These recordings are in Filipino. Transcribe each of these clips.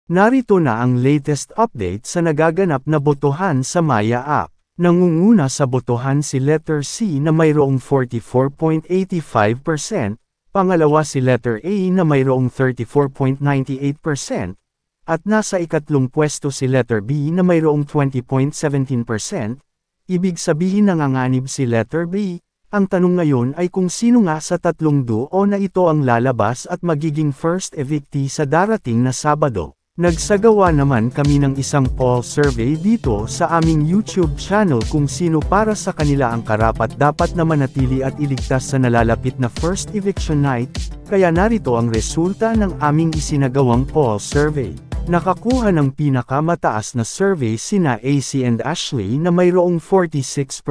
Narito na ang latest update sa nagaganap na botohan sa Maya app. Nangunguna sa botohan si letter C na mayroong 44.85%, pangalawa si letter A na mayroong 34.98%, at nasa ikatlong pwesto si letter B na mayroong 20.17%, ibig sabihin nanganganib si letter B. Ang tanong ngayon ay kung sino nga sa tatlong duo na ito ang lalabas at magiging first evictee sa darating na Sabado. Nagsagawa naman kami ng isang poll survey dito sa aming YouTube channel kung sino para sa kanila ang karapat-dapat na manatili at iligtas sa nalalapit na first eviction night, kaya narito ang resulta ng aming isinagawang poll survey. Nakakuha ng pinakamataas na survey sina AC and Ashley na mayroong 46%,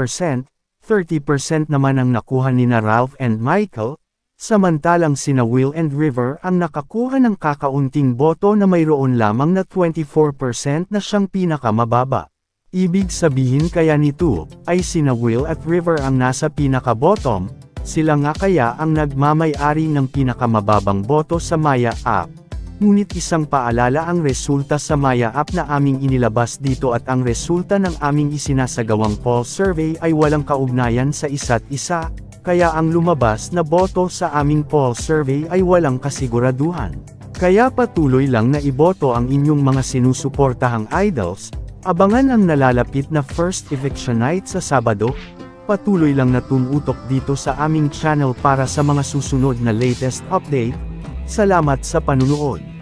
30% naman ang nakuha nina Ralph and Michael, samantalang sina Will and River ang nakakuha ng kakaunting boto na mayroon lamang na 24% na siyang pinakamababa. Ibig sabihin kaya nito, ay sina Will at River ang nasa pinaka-bottom, sila nga kaya ang nagmamay-ari ng pinakamababang boto sa Maya app. Ngunit isang paalala, ang resulta sa Maya app na aming inilabas dito at ang resulta ng aming isinasagawang poll survey ay walang kaugnayan sa isa't isa, kaya ang lumabas na boto sa aming poll survey ay walang kasiguraduhan. Kaya patuloy lang na iboto ang inyong mga sinusuportahang idols, abangan ang nalalapit na first eviction night sa Sabado, patuloy lang na tumutok dito sa aming channel para sa mga susunod na latest update. Salamat sa panunood.